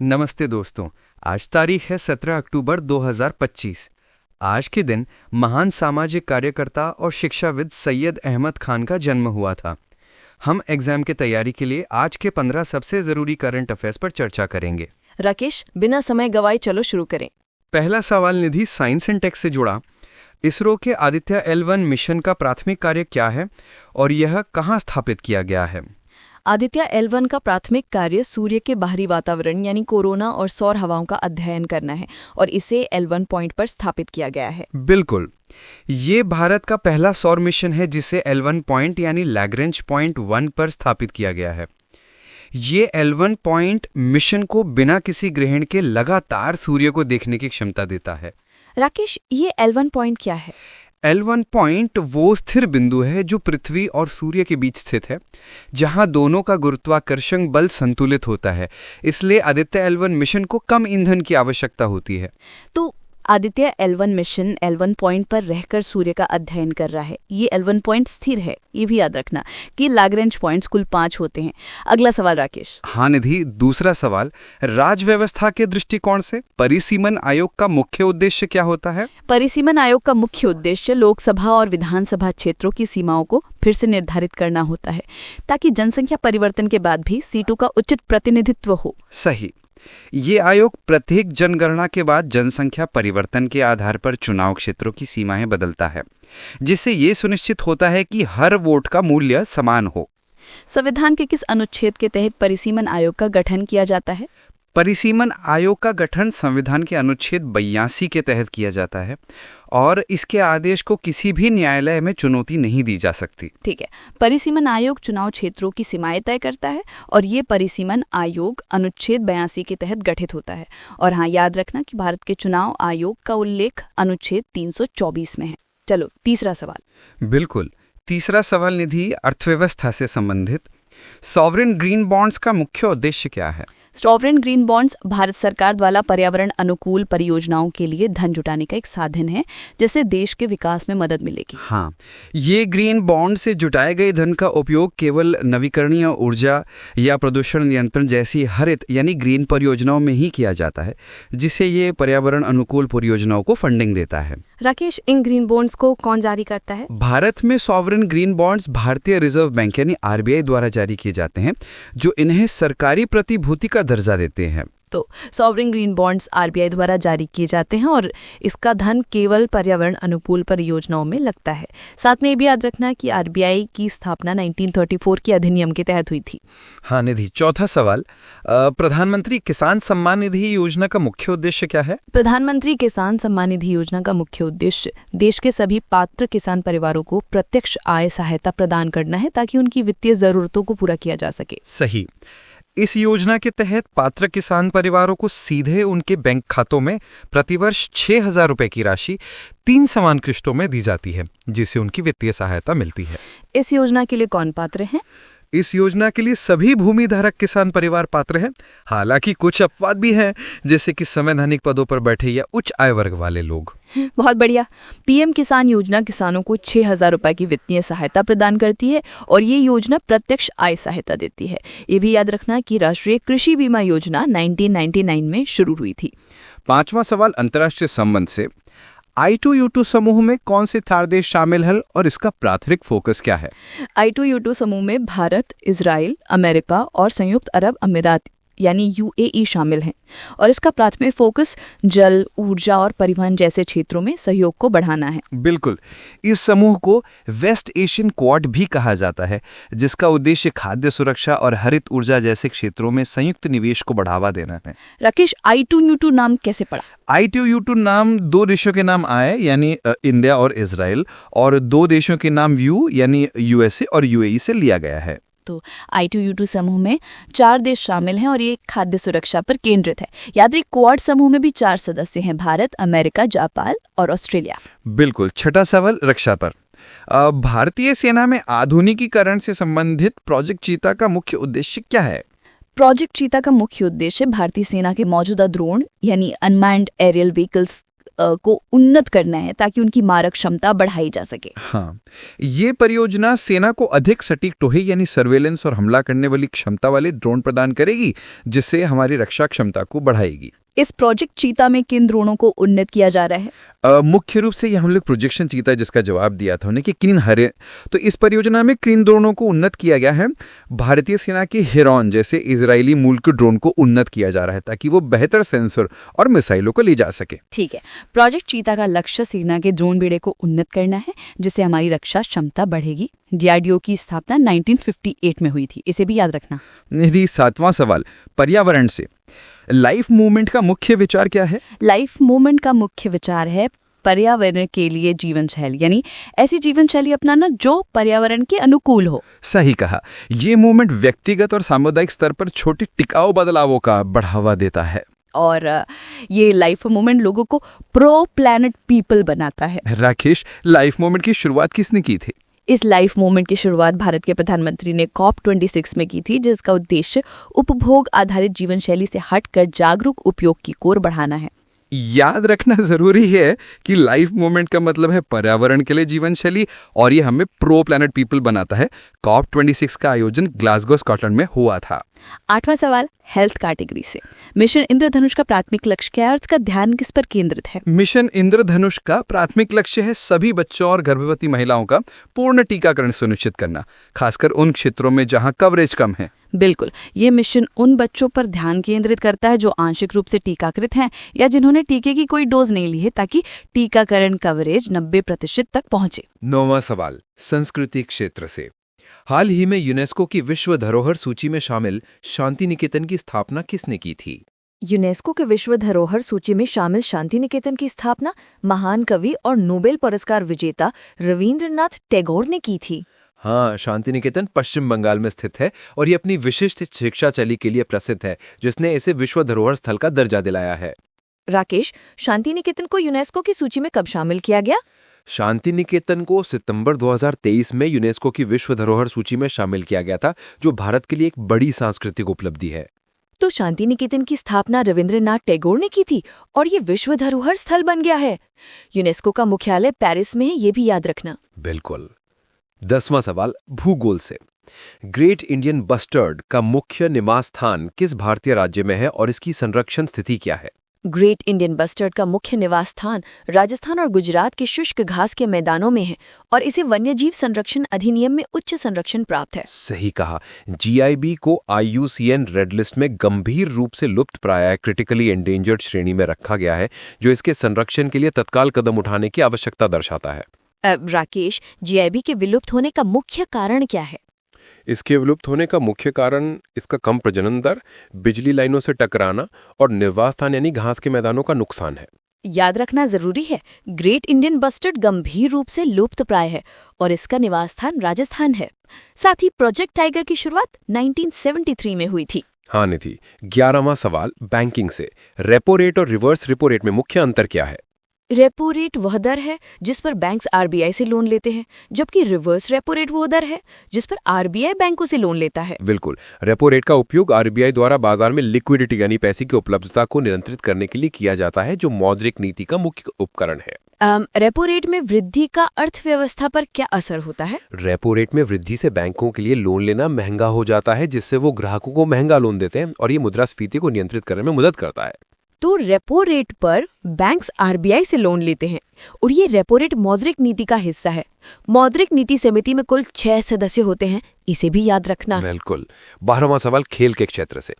नमस्ते दोस्तों। आज तारीख है 17 अक्टूबर 2025। आज के दिन महान सामाजिक कार्यकर्ता और शिक्षाविद सैयद अहमद खान का जन्म हुआ था। हम एग्जाम की तैयारी के लिए आज के 15 सबसे ज़रूरी करंट अफेयर्स पर चर्चा करेंगे। राकेश, बिना समय गवाए चलो शुरू करें। पहला सवाल निधि, साइंस एंड टेक से जुड़ा। इसरो के आदित्य L1 मिशन का प्राथमिक कार्य क्या है और यह कहाँ स्थापित किया गया है? आदित्य L1 का प्राथमिक कार्य सूर्य के बाहरी वातावरण यानी कोरोना और सौर हवाओं का अध्ययन करना है और इसे L1 पॉइंट पर स्थापित किया गया है। बिल्कुल, ये भारत का पहला सौर मिशन है जिसे L1 पॉइंट यानी लैग्रेंज पॉइंट 1 पर स्थापित किया गया है। ये L1 पॉइंट मिशन को बिना किसी ग्रहण के लगातार सूर्य को देखने की क्षमता देता है। राकेश, ये L1 पॉइंट क्या है? L1 पॉइंट वो स्थिर बिंदु है जो पृथ्वी और सूर्य के बीच स्थित है, जहां दोनों का गुरुत्वाकर्षण बल संतुलित होता है। इसलिए आदित्य L1 मिशन को कम ईंधन की आवश्यकता होती है। तो Aditya L1 mission L1 point पर रहकर सूर्य का अध्ययन कर रहा है। ये L1 पॉइंट स्थिर है। ये भी याद रखना कि लैग्रेंज पॉइंट्स कुल 5 होते हैं। अगला सवाल राकेश। हाँ निधि, दूसरा सवाल, राज व्यवस्था के दृष्टिकोण से परिसीमन आयोग का मुख्य उद्देश्य क्या होता है? परिसीमन आयोग का मुख्य उद्देश्य लोकसभा और विधानसभा क्षेत्रों की सीमाओं को फिर से निर्धारित करना होता है, ताकि जनसंख्या परिवर्तन के बाद भी सीटों का उचित प्रतिनिधित्व हो। सही। ये आयोग प्रत्येक जनगणना के बाद जनसंख्या परिवर्तन के आधार पर चुनाव क्षेत्रों की सीमाएं बदलता है, जिससे ये सुनिश्चित होता है कि हर वोट का मूल्य समान हो। संविधान के किस अनुच्छेद के तहत परिसीमन आयोग का गठन किया जाता है? परिसीमन आयोग का गठन संविधान के अनुच्छेद 82 के तहत किया जाता है और इसके आदेश को किसी भी न्यायालय में चुनौती नहीं दी जा सकती। ठीक है। परिसीमन आयोग चुनाव क्षेत्रों की सीमाएं तय करता है और ये परिसीमन आयोग अनुच्छेद 82 के तहत गठित होता है। और हाँ, याद रखना कि भारत के चुनाव आयोग का उल्लेख अनुच्छेद 324 में है। चलो, तीसरा सवाल। बिल्कुल, तीसरा सवाल निधि, अर्थव्यवस्था से संबंधित। सॉवरेन ग्रीन बॉन्ड्स का मुख्य उद्देश्य क्या है? सॉवरेन ग्रीन बॉन्ड्स भारत सरकार द्वारा पर्यावरण अनुकूल परियोजनाओं के लिए धन जुटाने का एक साधन है, जिससे देश के विकास में मदद मिलेगी। हाँ, ये ग्रीन बॉन्ड से जुटाए गए धन का उपयोग केवल नवीकरणीय ऊर्जा या प्रदूषण नियंत्रण जैसी हरित यानी ग्रीन परियोजनाओं में ही किया जाता है, जिससे ये पर्यावरण अनुकूल परियोजनाओं को फंडिंग देता है। राकेश, इन ग्रीन बॉन्ड्स को कौन जारी करता है? भारत में सॉवरेन ग्रीन बॉन्ड्स भारतीय रिजर्व बैंक यानी RBI द्वारा जारी किए जाते हैं, जो इन्हें सरकारी प्रतिभूति का दर्जा देते हैं। तो सॉवरेन ग्रीन बॉन्ड्स RBI द्वारा जारी किए जाते हैं और इसका धन केवल पर्यावरण अनुकूल परियोजनाओं में लगता है। साथ में ये भी याद रखना कि RBI की स्थापना 1934 के अधिनियम के तहत हुई थी। हाँ निधि, चौथा सवाल, प्रधानमंत्री किसान सम्मान निधि योजना का मुख्य उद्देश्य क्या है? प्रधानमंत्री किसान सम्मान निधि योजना का मुख्य उद्देश्य देश के सभी पात्र किसान परिवारों को प्रत्यक्ष आय सहायता प्रदान करना है, ताकि उनकी वित्तीय जरूरतों को पूरा किया जा सके। सही। इस योजना के तहत पात्र किसान परिवारों को सीधे उनके बैंक खातों में प्रतिवर्ष 6,000 रुपए की राशि 3 समान किश्तों में दी जाती है, जिससे उनकी वित्तीय सहायता मिलती है। इस योजना के लिए कौन पात्र हैं? इस योजना के लिए सभी भूमि धारक किसान परिवार पात्र हैं। हालांकि कुछ अपवाद भी हैं, जैसे कि संवैधानिक पदों पर बैठे या उच्च आय वर्ग वाले लोग। बहुत बढ़िया। PM किसान योजना किसानों को 6,000 रुपए की वित्तीय सहायता प्रदान करती है और ये योजना प्रत्यक्ष आय सहायता देती है। ये भी याद रखना कि राष्ट्रीय कृषि बीमा योजना 1999 में शुरू हुई थी। पांचवा सवाल, अंतर्राष्ट्रीय संबंध से। I2U2 समूह में कौन से 4 देश शामिल हैं और इसका प्राथमिक फोकस क्या है? I2U2 समूह में भारत, इजराइल, अमेरिका और संयुक्त अरब अमीरात यानी UAE शामिल हैं और इसका प्राथमिक फोकस जल, ऊर्जा और परिवहन जैसे क्षेत्रों में सहयोग को बढ़ाना है। बिल्कुल। इस समूह को वेस्ट एशियन क्वाड भी कहा जाता है, जिसका उद्देश्य खाद्य सुरक्षा और हरित ऊर्जा जैसे क्षेत्रों में संयुक्त निवेश को बढ़ावा देना है। राकेश, I2U2 नाम कैसे पड़ा? I2U2 नाम 2 देशों के नाम आए, यानी इंडिया और इजराइल, और 2 देशों के नाम U यानी USA और UAE से लिया गया है। तो I2U2 समूह में 4 देश शामिल हैं और ये खाद्य सुरक्षा पर केंद्रित है। याद रखिए, क्वाड समूह में भी 4 सदस्य हैं, भारत, अमेरिका, जापान और ऑस्ट्रेलिया। बिल्कुल। छठा सवाल, रक्षा पर। भारतीय सेना में आधुनिकीकरण से संबंधित प्रोजेक्ट चीता का मुख्य उद्देश्य क्या है? प्रोजेक्ट चीता का मुख्य उद्देश्य भारतीय सेना के मौजूदा ड्रोन यानी अनमैन्ड एरियल व्हीकल्स को उन्नत करना है ताकि उनकी मारक क्षमता बढ़ाई जा सके। हाँ, ये परियोजना सेना को अधिक सटीक टोहे यानी सर्वेलेंस और हमला करने वाली क्षमता वाले ड्रोन प्रदान करेगी, जिससे हमारी रक्षा क्षमता को बढ़ाएगी। इस प्रोजेक्ट चीता में किन ड्रोनों को उन्नत किया जा रहा है? मुख्य रूप से ये हम लोग प्रोजेक्शन चीता जिसका जवाब दिया था उन्हें कि किन हरे, तो इस परियोजना में किन ड्रोनों को उन्नत किया गया है। भारतीय सेना के हिरॉन जैसे इजरायली मूल के ड्रोन को उन्नत किया जा रहा है ताकि वो बेहतर सेंसर और मिसाइलों को ले जा सके। ठीक है, प्रोजेक्ट चीता का लक्ष्य सेना के ड्रोन बेड़े को उन्नत करना है, जिससे हमारी रक्षा क्षमता बढ़ेगी। DRDO की स्थापना 1958 में हुई थी, इसे भी याद रखना। निधि, 7वां सवाल, पर्यावरण से लाइफ मूवमेंट का मुख्य विचार क्या है? लाइफ मूवमेंट का मुख्य विचार है पर्यावरण के लिए जीवन शैली, यानी ऐसी जीवन शैली अपनाना जो पर्यावरण के अनुकूल हो। सही कहा, ये मूवमेंट व्यक्तिगत और सामुदायिक स्तर पर छोटे टिकाऊ बदलावों का बढ़ावा देता है। और ये लाइफ मूवमेंट लोगों को प्रो प्लैनेट पीपल बनाता है। राकेश, लाइफ मूवमेंट की शुरुआत किसने की थी? इस लाइफ मूवमेंट की शुरुआत भारत के प्रधानमंत्री ने COP26 में की थी, जिसका उद्देश्य उपभोग आधारित जीवन शैली से हटकर जागरूक उपयोग की ओर बढ़ाना है। याद रखना जरूरी है कि लाइफ मूवमेंट का मतलब है पर्यावरण के लिए जीवन शैली, और ये हमें प्रो प्लैनेट पीपल बनाता है। COP26 का आयोजन ग्लासगो, स्कॉटलैंड में हुआ था। 8वां सवाल, हेल्थ कैटेगरी से मिशन इंद्रधनुष का प्राथमिक लक्ष्य क्या है और इसका ध्यान किस पर केंद्रित है? मिशन इंद्रधनुष का प्राथमिक लक्ष्य है सभी बच्चों और गर्भवती महिलाओं का पूर्ण टीकाकरण सुनिश्चित करना, खासकर उन क्षेत्रों में जहां कवरेज कम है। बिल्कुल, ये मिशन उन बच्चों पर ध्यान केंद्रित करता है जो आंशिक रूप से टीकाकृत हैं या जिन्होंने टीके की कोई डोज नहीं ली है, ताकि टीकाकरण कवरेज 90% तक पहुंचे। 9वां सवाल, संस्कृति क्षेत्र से हाल ही में यूनेस्को की विश्व धरोहर सूची में शामिल शांति निकेतन की स्थापना किसने की थी? यूनेस्को के विश्व धरोहर सूची में शामिल शांति निकेतन की स्थापना महान कवि और नोबेल पुरस्कार विजेता रविंद्रनाथ टैगोर ने की थी। हाँ, शांति निकेतन पश्चिम बंगाल में स्थित है और ये अपनी विशिष्ट शिक्षा शैली के लिए प्रसिद्ध है, जिसने इसे विश्व धरोहर स्थल का दर्जा दिलाया है। राकेश, शांति निकेतन को यूनेस्को की सूची में कब शामिल किया गया? शांति निकेतन को सितंबर 2023 में यूनेस्को की विश्व धरोहर सूची में शामिल किया गया था, जो भारत के लिए एक बड़ी सांस्कृतिक उपलब्धि है। तो शांति निकेतन की स्थापना रविंद्रनाथ टैगोर ने की थी और ये विश्व धरोहर स्थल बन गया है। यूनेस्को का मुख्यालय पेरिस में है, ये भी याद रखना। बिल्कुल। 10वां सवाल, भूगोल से ग्रेट इंडियन बस्टर्ड का मुख्य निवास स्थान किस भारतीय राज्य में है और इसकी संरक्षण स्थिति क्या है? ग्रेट इंडियन बस्टर्ड का मुख्य निवास स्थान राजस्थान और गुजरात के शुष्क घास के मैदानों में है और इसे वन्यजीव संरक्षण अधिनियम में उच्च संरक्षण प्राप्त है। सही कहा। GIB को IUCN रेड लिस्ट में गंभीर रूप से लुप्त प्राय क्रिटिकली एंडेंजर्ड श्रेणी में रखा गया है, जो इसके संरक्षण के लिए तत्काल कदम उठाने की आवश्यकता दर्शाता है। राकेश, GIB के विलुप्त होने का मुख्य कारण क्या है? इसके विलुप्त होने का मुख्य कारण इसका कम प्रजनन दर, बिजली लाइनों से टकराना और निर्वास स्थान यानी घास के मैदानों का नुकसान है। याद रखना जरूरी है, ग्रेट इंडियन बस्टर्ड गंभीर रूप से लुप्त प्राय है और इसका निवास स्थान राजस्थान है। साथ ही प्रोजेक्ट टाइगर की शुरुआत 1973 में हुई थी। हाँ निधि, 11वां सवाल, बैंकिंग से रेपो रेट और रिवर्स रेपो रेट में मुख्य अंतर क्या है? रेपो रेट वह दर है जिस पर बैंक्स RBI से लोन लेते हैं, जबकि रिवर्स रेपो रेट वह दर है जिस पर RBI बैंकों से लोन लेता है। बिल्कुल, रेपो रेट का उपयोग RBI द्वारा बाजार में लिक्विडिटी यानी पैसे की उपलब्धता को नियंत्रित करने के लिए किया जाता है, जो मौद्रिक नीति का मुख्य उपकरण है। रेपो रेट में वृद्धि का अर्थव्यवस्था पर क्या असर होता है? रेपो रेट में वृद्धि से बैंकों के लिए लोन लेना महंगा हो जाता है, जिससे वो ग्राहकों को महंगा लोन देते हैं और ये मुद्रास्फीति को नियंत्रित करने में मदद करता है। तो रेपो रेट पर बैंक्स RBI से लोन लेते हैं और ये रेपो रेट मौद्रिक नीति का हिस्सा है। मौद्रिक नीति समिति में कुल 6 सदस्य होते हैं, इसे भी याद रखना। बिल्कुल। 12वां सवाल, खेल के क्षेत्र से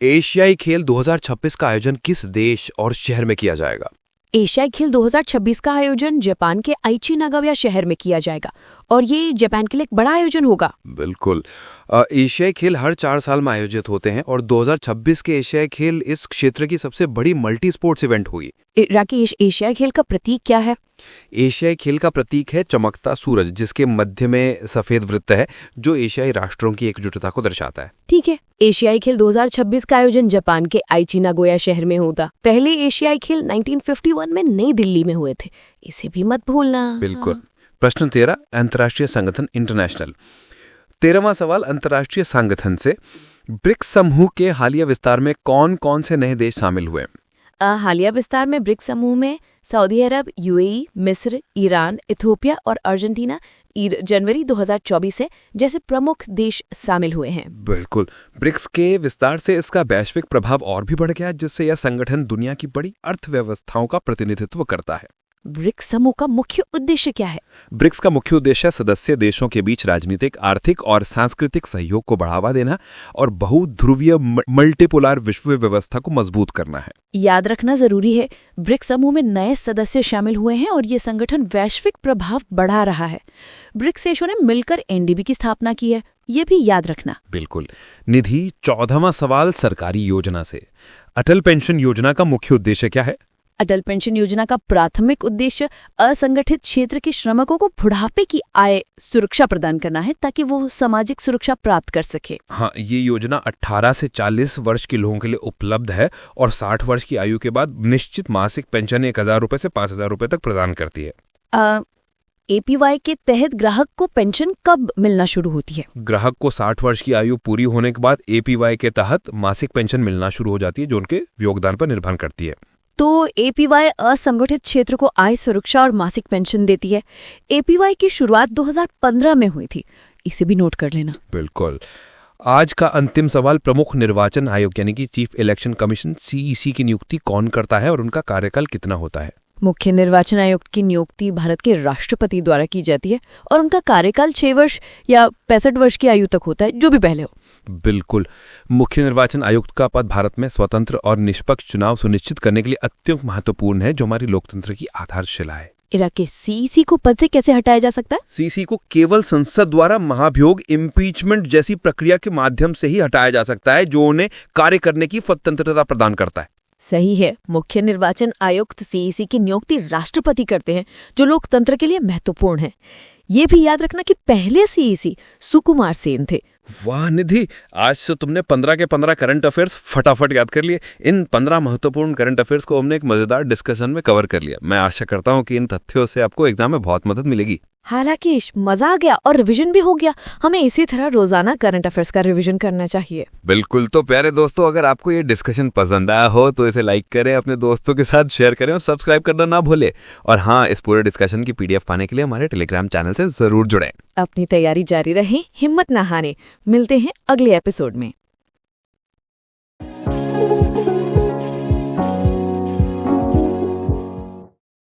एशियाई खेल 2026 का आयोजन किस देश और शहर में किया जाएगा? एशियाई खेल 2026 का आयोजन जापान के आइची नागोया शहर में किया जाएगा और ये जापान के लिए एक बड़ा आयोजन होगा। बिल्कुल। एशियाई खेल हर 4 साल में आयोजित होते हैं और 2026 के एशियाई खेल इस क्षेत्र की सबसे बड़ी मल्टी स्पोर्ट्स इवेंट होगी। राकेश, एशियाई खेल का प्रतीक क्या है? एशियाई खेल का प्रतीक है चमकता सूरज, जिसके मध्य में सफेद वृत्त है, जो एशियाई राष्ट्रों की एकजुटता को दर्शाता है। ठीक है, एशियाई खेल 2026 का आयोजन जापान के आइची नागोया शहर में होगा। पहले एशियाई खेल 1951 में नई दिल्ली में हुए थे, इसे भी मत भूलना। बिल्कुल। प्रश्न 13, अंतर्राष्ट्रीय संगठन इंटरनेशनल। 13वां सवाल, अंतर्राष्ट्रीय संगठन से ब्रिक्स समूह के हालिया विस्तार में कौन कौन से नए देश शामिल हुए? हालिया विस्तार में ब्रिक्स समूह में सऊदी अरब, यूएई, मिस्र, ईरान, इथियोपिया और अर्जेंटीना जनवरी 2024 से जैसे प्रमुख देश शामिल हुए हैं। बिल्कुल, ब्रिक्स के विस्तार से इसका वैश्विक प्रभाव और भी बढ़ गया, जिससे यह संगठन दुनिया की बड़ी अर्थव्यवस्थाओं का प्रतिनिधित्व करता है। ब्रिक्स समूह का मुख्य उद्देश्य क्या है? ब्रिक्स का मुख्य उद्देश्य सदस्य देशों के बीच राजनीतिक, आर्थिक और सांस्कृतिक सहयोग को बढ़ावा देना और बहुध्रुवीय मल्टीपोलर विश्व व्यवस्था को मजबूत करना है। याद रखना जरूरी है, ब्रिक्स समूह में नए सदस्य शामिल हुए हैं और ये संगठन वैश्विक प्रभाव बढ़ा रहा है। ब्रिक्स देशों ने मिलकर एनडीबी की स्थापना की है, ये भी याद रखना। बिल्कुल। निधि, 14वां सवाल सरकारी योजना से। अटल पेंशन योजना का मुख्य उद्देश्य क्या है? अटल पेंशन योजना का प्राथमिक उद्देश्य असंगठित क्षेत्र के श्रमिकों को बुढ़ापे की आय सुरक्षा प्रदान करना है, ताकि वो सामाजिक सुरक्षा प्राप्त कर सके। हाँ, ये योजना 18 से 40 वर्ष के लोगों के लिए उपलब्ध है और 60 वर्ष की आयु के बाद निश्चित मासिक पेंशन 1,000 रुपए से 5,000 रुपए तक प्रदान करती है। एपीवाई के तहत ग्राहक को पेंशन कब मिलना शुरू होती है? ग्राहक को 60 वर्ष की आयु पूरी होने के बाद एपीवाई के तहत मासिक पेंशन मिलना शुरू हो जाती है, जो उनके योगदान पर निर्भर करती है। तो एपीवाई असंगठित क्षेत्र को आय सुरक्षा और मासिक पेंशन देती है। एपीवाई की शुरुआत 2015 में हुई थी, इसे भी नोट कर लेना। बिल्कुल। आज का अंतिम सवाल, प्रमुख निर्वाचन आयोग यानी कि चीफ इलेक्शन कमीशन सीईसी की नियुक्ति कौन करता है और उनका कार्यकाल कितना होता है? मुख्य निर्वाचन आयुक्त की नियुक्ति भारत के राष्ट्रपति द्वारा की जाती है और उनका कार्यकाल 6 वर्ष या 65 वर्ष की आयु तक होता है, जो भी पहले हो। बिल्कुल। मुख्य निर्वाचन आयुक्त का पद भारत में स्वतंत्र और निष्पक्ष चुनाव सुनिश्चित करने के लिए अत्यंत महत्वपूर्ण है, जो हमारी लोकतंत्र की आधारशिला है। इराक के सीईसी को पद से कैसे हटाया जा सकता है? सीईसी को केवल संसद द्वारा महाभियोग, इम्पीचमेंट जैसी प्रक्रिया के माध्यम से ही हटाया जा सकता है, जो उन्हें कार्य करने की स्वतंत्रता प्रदान करता है। सही है, मुख्य निर्वाचन आयुक्त सीईसी की नियुक्ति राष्ट्रपति करते हैं, जो लोकतंत्र के लिए महत्वपूर्ण है। ये भी याद रखना कि पहले सीईसी सुकुमार सेन थे। वाह निधि, आज तो तुमने 15 के 15 करंट अफेयर्स फटाफट याद कर लिए। इन 15 महत्वपूर्ण करंट अफेयर्स को हमने एक मजेदार डिस्कशन में कवर कर लिया। मैं आशा करता हूँ कि इन तथ्यों से आपको एग्जाम में बहुत मदद मिलेगी। हालांकि मजा आ गया और रिवीजन भी हो गया। हमें इसी तरह रोजाना करंट अफेयर्स का रिवीजन करना चाहिए। बिल्कुल। तो प्यारे दोस्तों, अगर आपको ये डिस्कशन पसंद आया हो तो इसे लाइक करें, अपने दोस्तों के साथ शेयर करें और सब्सक्राइब करना ना भूलें। और हाँ, इस पूरे डिस्कशन की पीडीएफ पाने के लिए हमारे टेलीग्राम चैनल से जरूर जुड़ें। अपनी तैयारी जारी रखें, हिम्मत ना हारें। मिलते हैं अगले एपिसोड में।